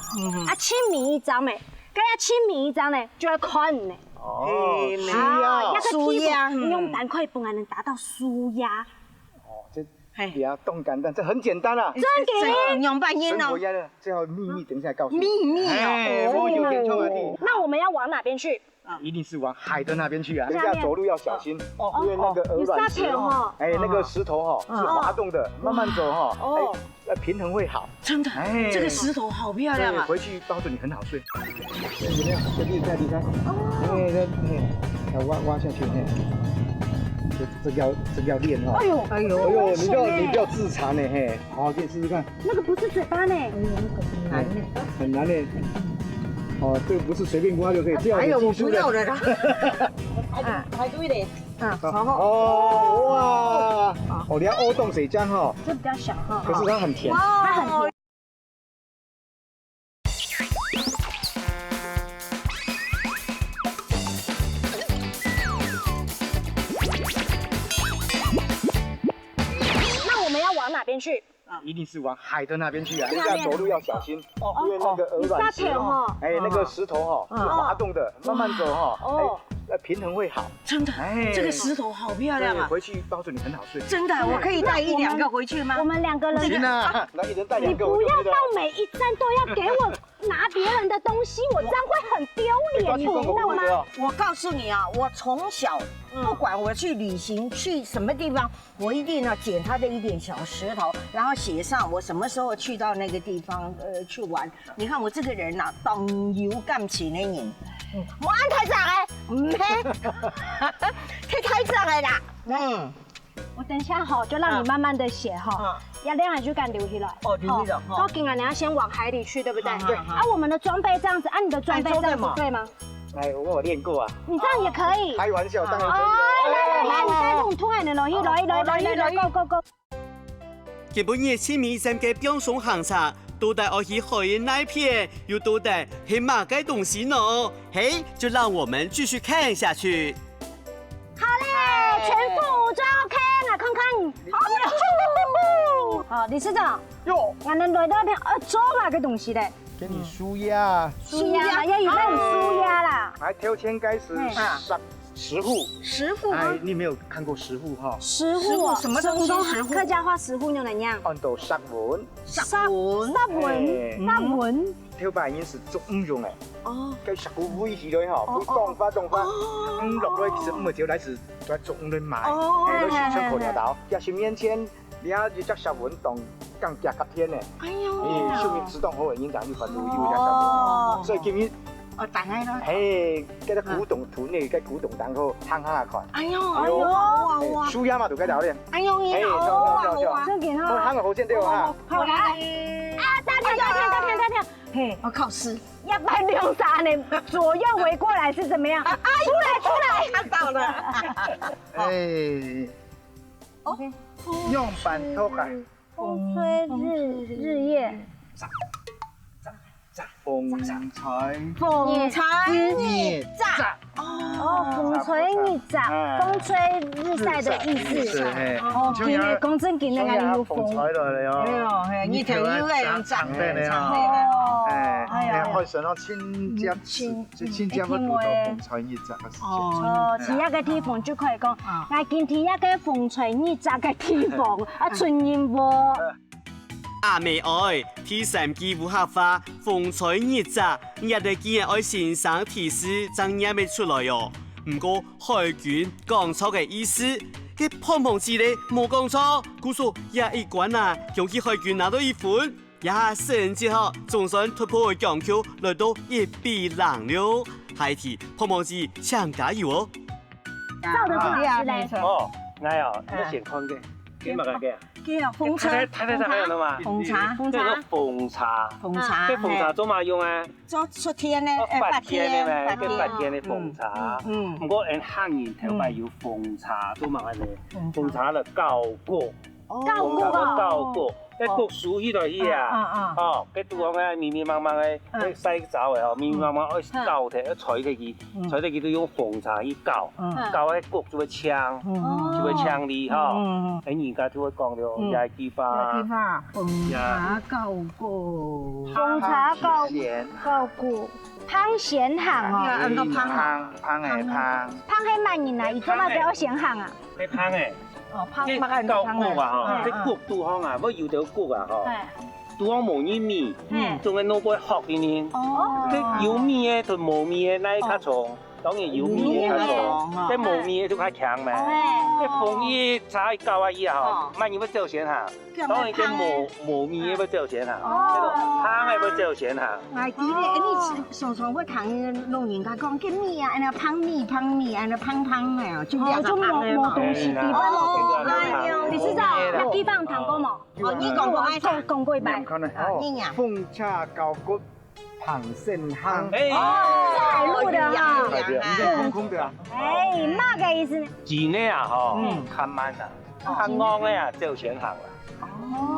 Speaker 1: 啊，簽名一張咩？咁要簽名一張呢，就要看呢。
Speaker 2: 是啊，舒壓，
Speaker 1: 用蛋塊飯還能達到舒壓。
Speaker 8: 哦，這比較動感，但這很簡單啊。
Speaker 1: 真嘅？
Speaker 2: 用半音哦。
Speaker 8: 生活壓力最後秘密，等一下告訴你。
Speaker 2: 秘密哦。
Speaker 8: 我有點衝啊！
Speaker 1: 那我們要往哪邊去？
Speaker 8: 一定是往海的那邊去啊！等一下走路要小心，因為那個鵝卵石
Speaker 1: 哦，
Speaker 8: 哎，那個石頭哈是滑動的，慢慢走哈，哎，平衡會好。
Speaker 2: 真的，這個石頭好漂亮啊！
Speaker 8: 回去包準你很好睡。怎麼樣？先離開，要挖下去，這個要練哦。哎呦，你不要自殘呢，嘿，好，可以試試看。
Speaker 1: 那個不是嘴巴呢。
Speaker 8: 很難呢。哦，這個不是隨便刮就可以，這樣有技術的。
Speaker 2: 排隊的，
Speaker 8: 哦，哇，哦，你要歐凍水漿哈，
Speaker 1: 這比較小哈，
Speaker 8: 可是它很甜，
Speaker 1: 它很甜。那我們要往哪邊去？
Speaker 8: 一定是往海的那邊去啊！等一下走路要小心，因為那個鵝卵石哈，哎，那個石頭哈是滑動的，慢慢走哈，哎，平衡會好。
Speaker 2: 真的，這個石頭好漂亮啊！
Speaker 8: 回去包準你很好睡。
Speaker 2: 真的，我可以帶1、2個回去嗎？
Speaker 1: 我們2個人。
Speaker 8: 行啊，那一人帶2個。
Speaker 1: 你不要到每一站都要給我拿別人的東西，我這樣會很丟臉，你知道嗎？
Speaker 2: 我告訴你啊，我從小不管我去旅行去什麼地方，我一定要撿他的一點小石頭，然後寫上我什麼時候去到那個地方去玩。你看我這個人啊，動搖感情的人，我按太窄嘅，唔係，太窄嘅啦。
Speaker 1: 我等一下哈，就讓你慢慢的寫哈，要兩下就敢留起來。
Speaker 2: 哦，留起來。
Speaker 1: 都緊啊，你要先往海裡去，對不對？對。啊，我們的裝備這樣子，啊，你的裝備這樣子對嗎？
Speaker 8: 哎，我有練過啊。
Speaker 1: 你這樣也可以。
Speaker 8: 開玩笑，當然可以。
Speaker 1: 來，你帶動突然的來，go。
Speaker 3: 基本嘢簽名站嘅表送行程，到底我去海那片，又到底係乜嘅東西呢？嘿，就讓我們繼續看下去。
Speaker 1: 好嘞，全副武裝 OK，來看看。好，理事長。喲，我們來到一片，做乜嘅東西咧？
Speaker 8: 給你舒壓。
Speaker 1: 舒壓，要有那種舒壓啦。
Speaker 2: 啊？
Speaker 8: 来挑签开始10户。
Speaker 1: 石户吗？
Speaker 8: 你没有看过10户哈？
Speaker 1: 石户啊，
Speaker 2: 什么东西石户
Speaker 1: 客家话石户又怎样？
Speaker 8: 按到石纹。
Speaker 1: 沙文。
Speaker 8: 挑白已經是足5種嘅。
Speaker 1: 哦。
Speaker 8: 計10個位置咗後，會動發。落落其實唔係條嚟是在足5嚟賣，都是出口料到。10面前，你要就隻石纹當更加夾天嘅。
Speaker 1: 哎呦。
Speaker 8: 上面自動好嘅影響就發到有隻石紋，所以今日。
Speaker 2: 大概咯。
Speaker 8: 嘿，嗰啲古董團嚟，嗰古董檔好行下看。
Speaker 1: 哎呦，
Speaker 8: 哇！舒壓嘛，度嗰度咧。
Speaker 1: 哎呦，你好啊，真嘅哈。
Speaker 8: 行個好先對哈。
Speaker 1: 好來。啊，大跳。嘿，我考試。123呢，左右圍過來是怎麼樣？出來。
Speaker 2: 看到了。
Speaker 8: 哎。OK。用板頭改。
Speaker 1: 風吹日夜。
Speaker 8: 風吹
Speaker 1: 日炸哦，風吹日炸，風吹日曬的意思。哦，今日講真見那個有風
Speaker 8: 吹落嚟哦。
Speaker 2: 你條腰係用長的
Speaker 8: 開上咯，千隻不到風吹日炸嘅時節。
Speaker 1: 哦，前一個地方就可以講，我今天一個風吹日炸嘅地方，春燕喎。
Speaker 3: 阿妹愛第3季武俠化風吹日炸，日日竟然愛先生提示真嘢未出來喲。唔過海軍講錯嘅意思，佢碰碰之咧冇講錯，故說也一關啊，用起海軍拿到1分，一下成績後總算突破強球，來到1比0了。下題碰碰之請加油哦！
Speaker 1: 照得住啊，沒錯。
Speaker 7: 哦，哎呀，你先看嘅，幾乜嘅？
Speaker 1: 叫風茶，
Speaker 7: 睇到嘛？
Speaker 2: 紅茶，
Speaker 7: 即係個鳳茶。
Speaker 2: 紅茶，
Speaker 7: 即係鳳茶做乜用啊？
Speaker 2: 做出天咧，
Speaker 7: 白天嘅咩？叫白天嘅鳳茶。唔過人漢人頭擺要鳳茶做乜咧？鳳茶就交果，交果。一焗熟起來去啊，哦，佢拄講嘅綿綿茫茫嘅，佢洗澡嘅吼，綿綿茫茫愛攪佢，要捶佢都用鳳茶去攪，攪喺焗就會香，就會香啲吼。喺而家就會講到也係幾花，
Speaker 2: 鳳茶交果，
Speaker 1: 鳳茶交果，香鹹行哦，
Speaker 2: 按個
Speaker 8: 香係香
Speaker 1: 係乜人啊？伊做乜叫鹹行啊？
Speaker 7: 係香嘅。
Speaker 2: 哦，香
Speaker 7: 即係交果啊！嗬，即係焗度啊，我要到焗啊！嗬，度講無玉米，仲係攞杯殼嘅呢。哦，即有米嘅同無米嘅哪一較重？當然有米嘅較重，即無米嘅就較強咩？即鳳葉茶交啊伊啊嗬，萬要做先嚇，當然即無米嘅要做先嚇，呢個香嘅要做先嚇。
Speaker 2: 哎，記咧，你常常會聽老人家講嘅米啊，安尼香米，安尼香嘅哦，就兩個
Speaker 1: 冇東西地方冇。你知道有地方談過冇？
Speaker 2: 哦，你講過一擺。
Speaker 8: 你呀，鳳茶交果。螃蟹香，
Speaker 1: 海陸的哈，
Speaker 8: 空空的啊。
Speaker 1: 哎，乜嘅意思呢？
Speaker 7: 錢咧啊，嗬，較慢啊，較硬咧啊，就先行啦。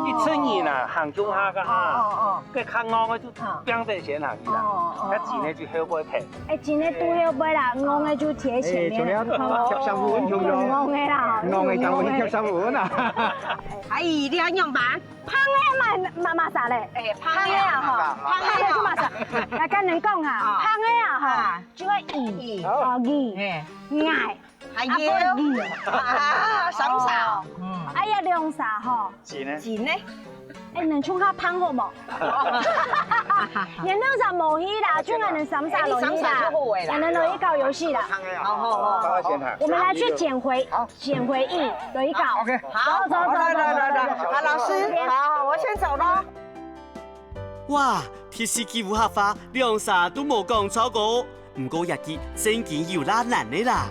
Speaker 7: 一出年啊，行中下個哈，佢較硬嘅就變成先行去啦。佢錢咧就後尾提。
Speaker 1: 哎，錢咧都後尾啦，硬嘅就貼前面。
Speaker 8: 仲有貼上碗，用咗。
Speaker 1: 硬嘅啦，
Speaker 8: 硬嘅就會貼上碗啊。
Speaker 2: 哎，你要用吧？
Speaker 1: 香嘅嘛啥咧？香嘅啊，嗬，香嘅做嘛啥？來跟人講下，香嘅啊，嗬，就係義，愛，
Speaker 2: 係要審查。
Speaker 1: 哎呀，兩啥嗬？
Speaker 2: 錢咧？
Speaker 1: 哎，能衝下香好冇？人兩啥冇去啦，就係能審查落去啦，才能落去搞遊戲啦。
Speaker 2: 好，
Speaker 1: 我們來去撿回憶，落去搞。
Speaker 8: OK，
Speaker 2: 好，走，好，老師，好，我先走咯。
Speaker 3: 哇！第4季武俠化兩啥都冇講錯過，唔過日記真見要拉難的啦。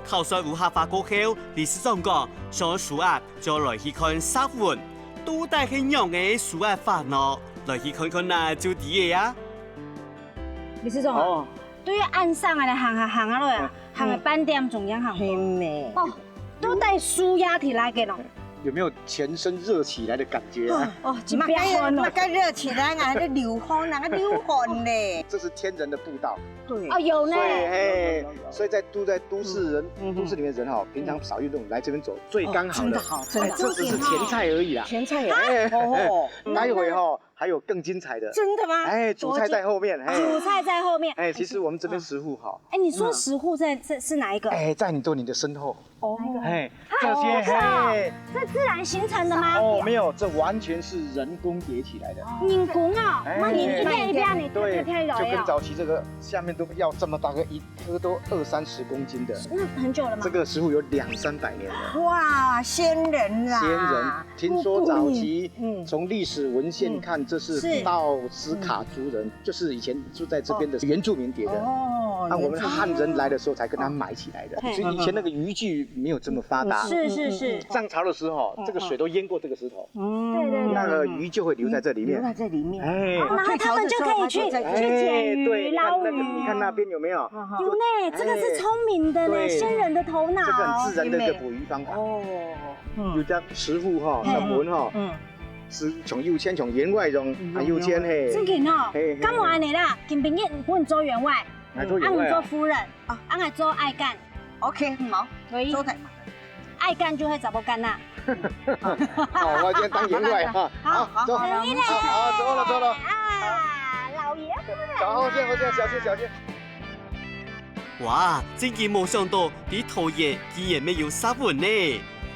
Speaker 3: 考賽武俠化過後，理事長講上暑假就來去看沙灣，都帶起樣嘅暑假煩惱，來去看看那就啲嘢啊。
Speaker 1: 理事長，對於岸上嘅行下落啊，行嘅半點鐘樣行。
Speaker 2: 係咩？
Speaker 1: 哦，都帶舒壓起來嘅咯。
Speaker 8: 有沒有全身熱起來的感覺啊？
Speaker 1: 哦，一邊汗哦，
Speaker 2: 那個熱起來啊，那流汗啊，流汗嘞。
Speaker 8: 這是天人的步道。
Speaker 2: 對。
Speaker 1: 哦，有呢。
Speaker 8: 所以在都市裡面人哈，平常少運動來這邊走最剛好的。
Speaker 2: 真的好，真的。
Speaker 8: 這只是前菜而已啦。
Speaker 2: 前菜而已。哦。
Speaker 8: 待會哈，还有更精彩的。
Speaker 2: 真的吗？
Speaker 8: 哎，主菜在后面。
Speaker 1: 主菜在后面。
Speaker 8: 哎，其实我们这边10户哈。
Speaker 1: 哎，你说10户在这是哪一个？
Speaker 8: 哎，在你的身后。
Speaker 1: 哦。
Speaker 8: 哎，这些嘿，
Speaker 1: 这自然形成的吗？
Speaker 8: 哦，没有，这完全是人工叠起来的。
Speaker 1: 人工啊，那你一遍一遍你
Speaker 8: 对，
Speaker 1: 跳
Speaker 8: 就跟早期这个下面都要这么大个，一颗都20-30公斤的。
Speaker 1: 那很久了吗？
Speaker 8: 这个10户有200-300年了。
Speaker 2: 哇，仙人啊！
Speaker 8: 仙人，听说早期从历史文献看，这是道斯卡族人，就是以前住在这边的原住民叠的。哦，那我们汉人来的时候才跟他埋起来的，所以以前那个渔具没有这么发达。
Speaker 1: 是。
Speaker 8: 涨潮的时候，这个水都淹过这个石头。
Speaker 1: 对。
Speaker 8: 那个鱼就会留在这里面。
Speaker 2: 留在这里面。
Speaker 8: 哎，
Speaker 1: 然后他们就可以去捡鱼、捞鱼。
Speaker 8: 你看那边有没有？
Speaker 1: 有呢，这个是聪明的呢，仙人的头脑。
Speaker 8: 这个很自然的一个捕鱼方法。哦。有只10户哈，10文哈。是从右迁从员外中右迁嘿。
Speaker 1: 真紧哦，咁我安尼啦，今平日我做员外，俺做夫人，俺来做爱干。
Speaker 2: OK， 好，
Speaker 1: 可以。爱干就会找不干呐。
Speaker 8: 好，我今天当员外哈。好，走。好，走了。
Speaker 1: 啊，老爷夫人。
Speaker 8: 走，后见，小心。
Speaker 3: 哇，真嘅冇想到，啲桃叶竟然没有沙纹呢！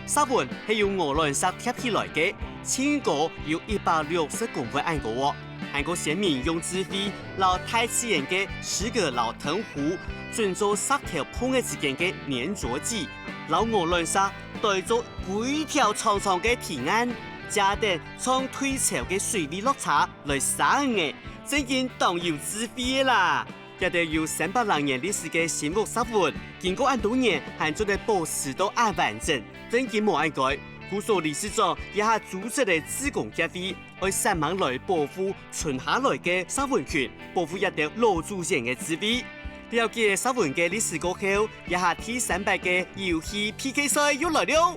Speaker 3: 沙纹係用鵝卵石貼起來嘅，輕果有160公分安個喎。韓國先民用紙飛撈大自然嘅10個撈藤壺，轉做石頭碰嘅之間嘅粘着劑，撈鵝卵石對做幾條長長嘅提案，加點從退潮嘅水里落茶來生嘅，真件當有紙飛啦！一定有300年歷史嘅新木沙紋，經過很多年，還做得保持到完整，真件冇愛改。故所理事長也係組織嘅自貢協會，為3萬來保護存下來嘅沙紋群，保護一條老祖先嘅智慧。了解沙紋嘅歷史過後，也係第300嘅遊戲 PK 賽又來了。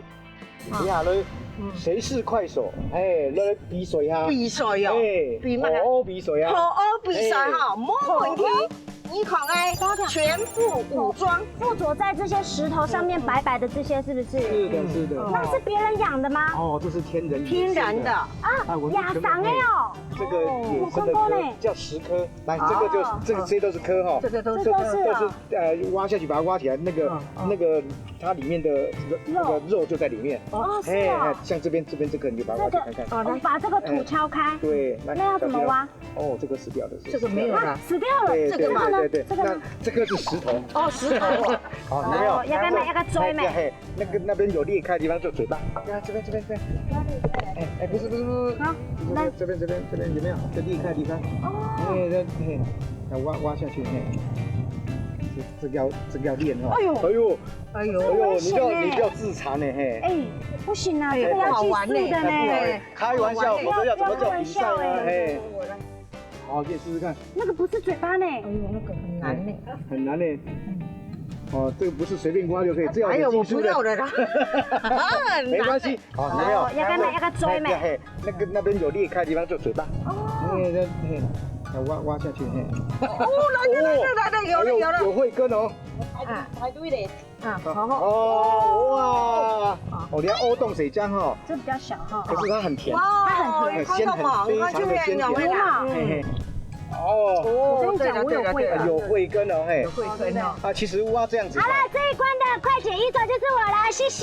Speaker 8: 你下來，誰是快手？哎，來比賽下。
Speaker 2: 比賽哦。
Speaker 8: 比乜？破比賽啊。
Speaker 2: 破比賽哈，冇問題。你看哎，全副武裝，
Speaker 1: 附着在這些石頭上面白白的這些，是不是？
Speaker 8: 是的。
Speaker 1: 那是別人養的嗎？
Speaker 8: 哦，這是天然
Speaker 2: 的啊，
Speaker 1: 野生的哦。
Speaker 8: 這個野生的蚵叫石蚵，來，這些都是蚵哈。
Speaker 2: 這都是
Speaker 8: 挖下去把它挖起來，那個它裡面的那個肉就在裡面。
Speaker 1: 哦，是啊。
Speaker 8: 像這邊這個，你就把它挖起來看看。
Speaker 1: 把這個土敲開。
Speaker 8: 對。
Speaker 1: 那要怎麼挖？
Speaker 8: 哦，這個死掉的。
Speaker 2: 這個沒有了。
Speaker 1: 死掉了。
Speaker 8: 對。
Speaker 1: 這個呢？
Speaker 8: 對，那這個是石頭。
Speaker 2: 哦，石頭。
Speaker 8: 好，有沒有？
Speaker 1: 要個錐沒？
Speaker 8: 那邊有裂開的地方就嘴巴。這邊。哎，不是。好，這邊有沒有？這裂開的地方。哦。要挖下去，這個要練哈。哎呦，你不要自殘呢，嘿。
Speaker 1: 哎，不行啊，這個要計數的呢。
Speaker 8: 開玩笑，否則要怎麼叫比賽啊？嘿。好，可以試試看。
Speaker 1: 那個不是嘴巴呢。
Speaker 2: 哎呦，那個很難呢。
Speaker 8: 很難呢。哦，這個不是隨便挖就可以，這要
Speaker 2: 有技術的。
Speaker 8: 沒關係。好，有沒有？
Speaker 1: 要個錐沒？
Speaker 8: 那邊有裂開的地方就嘴巴。哦。挖下去，
Speaker 2: 來了，有了。
Speaker 8: 有慧根哦。
Speaker 2: 排隊的。
Speaker 8: 哇！你看歐洞水漿哈。
Speaker 1: 這比較小哈。
Speaker 8: 可是它很甜。
Speaker 1: 它很甜，
Speaker 8: 鮮很非常的鮮甜。
Speaker 1: 我跟你講，我有慧根。
Speaker 8: 有慧根哦，嘿。
Speaker 2: 有慧根哦。
Speaker 8: 啊，其實挖這樣子。
Speaker 1: 好了，這一關的快解一手就是我了，謝謝。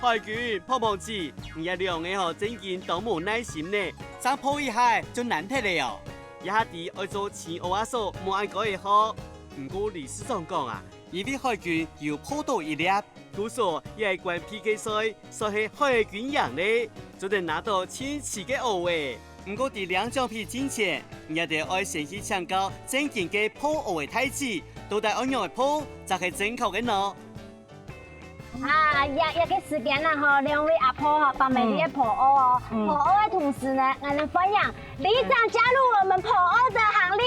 Speaker 3: 海軍碰碰子，你一兩個吼真件都冇耐心呢，爭破一下就難睇了哦。一下啲愛做前蚵仔手冇愛改嘅好，唔過理事長講啊，因為海軍要破到一粒，故所也係關 PK 賽，所以海軍贏呢，就能拿到千次嘅蚵誒。唔過啲兩獎品之前，你一定愛先去搶購真件嘅破蚵嘅太子，到底按樣嘅破就係正確嘅喏。
Speaker 1: 啊，一個時間啦，嗬，兩位阿婆嗬，幫美麗嘅破蚵哦，破蚵嘅同時呢，我們歡迎里長加入我們破蚵的行列。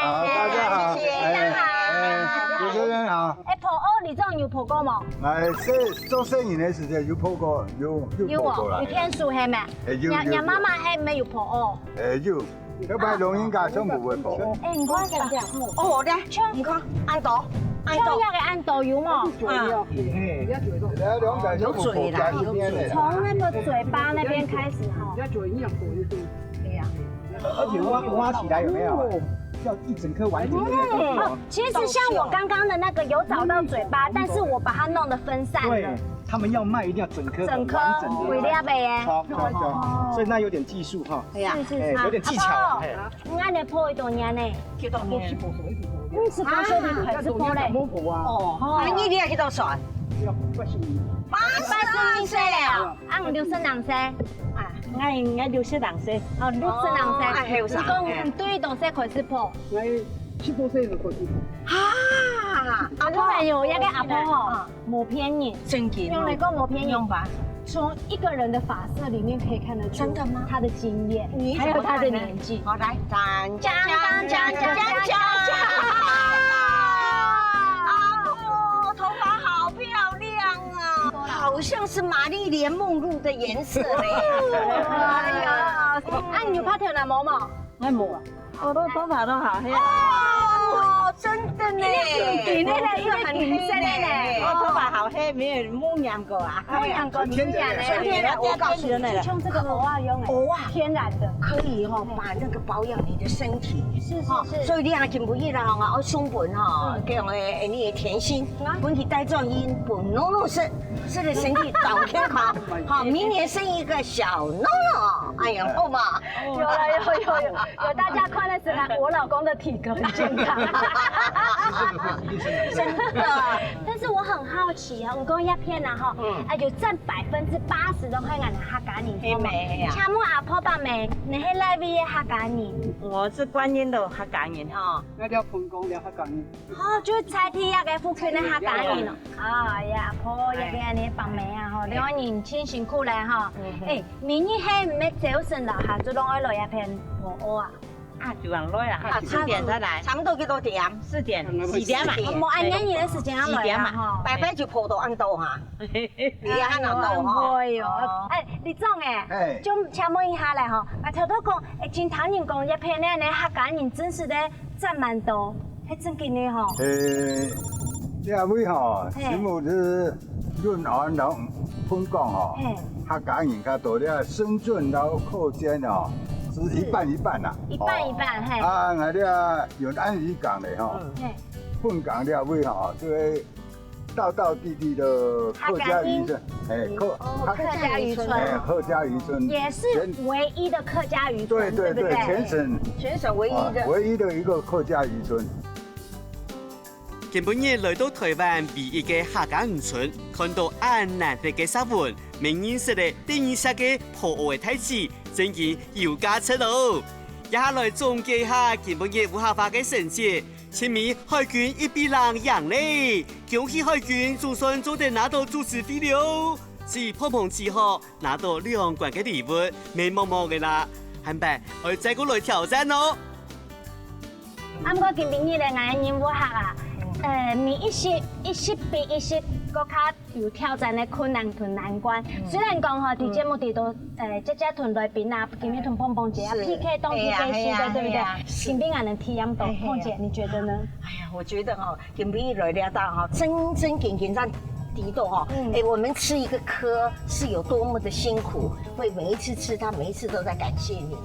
Speaker 8: 好，大家好，
Speaker 1: 里長好，
Speaker 8: 主持人好。
Speaker 1: 破蚵里長有破過冇？
Speaker 8: 做生意的時間有破過，有破過啦。
Speaker 1: 有天數係咪？你媽媽係沒有破蚵？
Speaker 8: 有，要不然龍應該全部會破。
Speaker 1: 你看這樣，
Speaker 2: 哦，你看，你看，安多。按
Speaker 10: 就要给按豆油嘛。
Speaker 2: 有嘴啦，有嘴。
Speaker 10: 从那个嘴巴那边开始哈。
Speaker 2: 对呀。
Speaker 8: 而且挖起来有没有？要一整颗完整的那种。
Speaker 10: 其实像我刚刚的那个有找到嘴巴，但是我把它弄得分散了。
Speaker 8: 对，他们要卖一定要整颗
Speaker 10: 整颗
Speaker 8: 为
Speaker 10: 了呗耶。
Speaker 8: 所以那有点技术哈。
Speaker 2: 对呀，
Speaker 8: 有点技巧。
Speaker 10: 我按你破一多年呢。
Speaker 2: 几多年？
Speaker 10: 你是高手的还是破嘞？
Speaker 2: 哦，你也去到算
Speaker 10: 82岁了，按62岁。
Speaker 2: 我应该60人岁。
Speaker 10: 哦，62岁。
Speaker 2: 有啥？
Speaker 10: 你对多岁开始破？
Speaker 8: 15岁就可以。
Speaker 2: 啊！
Speaker 10: 阿婆还有一个阿婆哦，抹偏眼，
Speaker 2: 真的
Speaker 10: 用来个抹偏眼法。从一个人的发色里面可以看得出，真的吗？他的经验，还有他的年纪。
Speaker 2: 好，来，讲。阿婆头发好漂亮啊，好像是玛丽莲梦露的颜色嘞。
Speaker 10: 哎呀，你有拍条男模吗？
Speaker 2: 我冇啊。
Speaker 10: 我的头发都好黑
Speaker 2: 哦，真的呢，
Speaker 10: 一个很黑呢。
Speaker 2: 我头发好黑，没有牧养过啊。
Speaker 10: 牧养过，
Speaker 2: 天然的，纯天然。我告诉你了，
Speaker 10: 用这个偶尔用
Speaker 2: 偶尔
Speaker 10: 天然的，
Speaker 2: 可以哈，把那个保养你的身体。
Speaker 10: 是。
Speaker 2: 所以你啊，真不易啦哈，我胸本哈，这样的你的甜心，本体带状音本浓浓是你身体早健康。好，明年生一个小浓浓，哎呀，好嘛。
Speaker 10: 有，大家看得出来，我老公的体格很健康。真的，但是我很好奇啊，我讲一片啊哈，就占80%都可以按客家人。
Speaker 2: 黑妹啊，
Speaker 10: 请问阿婆伯妹，你係哪位嘅客家人？
Speaker 2: 我是观音的客家人哈。
Speaker 8: 那叫盆工的客家人。
Speaker 10: 哦，就是菜地一個福建嘅客家人咯。哎呀，阿婆一個人嘅伯妹啊，吼，兩個人真辛苦咧哈。誒，明日係唔係早晨樓下就攏愛來一片婆蚵啊？
Speaker 2: 就往來啦，4點才來，差不多幾多點？4點，4點嘛。
Speaker 10: 冇按年年嘅時間來啊，哈。
Speaker 2: 白白就破到按到哈，你也按到
Speaker 10: 哈。會哦，誒，李總誒，就請問一下咧吼，頭頭講誒，經常人講一片咧，你客家人真是咧佔蠻多，係真嘅呢吼。
Speaker 11: 這位吼，全部是潤安老分講吼，客家人較多咧，深圳老客家哦。 是一半一半啦，
Speaker 10: 一半一半嘿。
Speaker 11: 啊，我哋用安語講的吼，本港了位吼，就係道地地的客家漁村，
Speaker 10: 客家漁村，
Speaker 11: 客家漁村
Speaker 10: 也是唯一的客家漁村，
Speaker 11: 對，全省唯一的一個客家漁村。
Speaker 3: 今本日來到台灣唯一嘅客家漁村，看到難得嘅沙灣，明認識嘅第二隻嘅婆蚵嘅太子。 真嘅要加出咯！一下來總結下今本日武俠化嘅成績，前面海軍一比0贏咧，恭喜海軍總算做得拿到主持地了，是碰碰之後拿到2冠嘅禮物，美茫茫嘅啦，係咪？我再過來挑戰咯！
Speaker 10: 啱過今本日咧，我任武俠啊，每一些比一些。 個卡有挑戰的困難同難關，雖然講嗬，啲節目啲都只同來賓啊，今日同碰碰姐啊 PK 東 PK 西的，對不對？今邊還能體驗到，碰姐你覺得呢？
Speaker 2: 哎呀，我覺得哈，今邊來了到哈，真緊張提到哈，我們吃一個蚵是有多麼的辛苦，會每一次吃，他每一次都在感謝你們。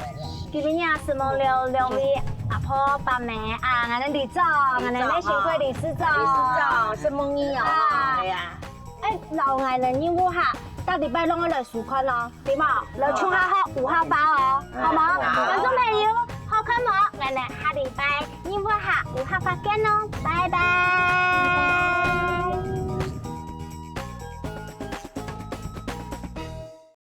Speaker 10: 今邊呀，是冇兩位阿婆伯妹啊，我哋李總，我哋咩協會理事長，
Speaker 2: 是夢姨啊，係啊。
Speaker 10: 誒，老藝人任武俠，到禮拜攏來數款咯，點啊？來唱下好5號包哦，好冇？觀眾朋友，好看冇？我哋下禮拜任武俠5號發見咯，拜拜。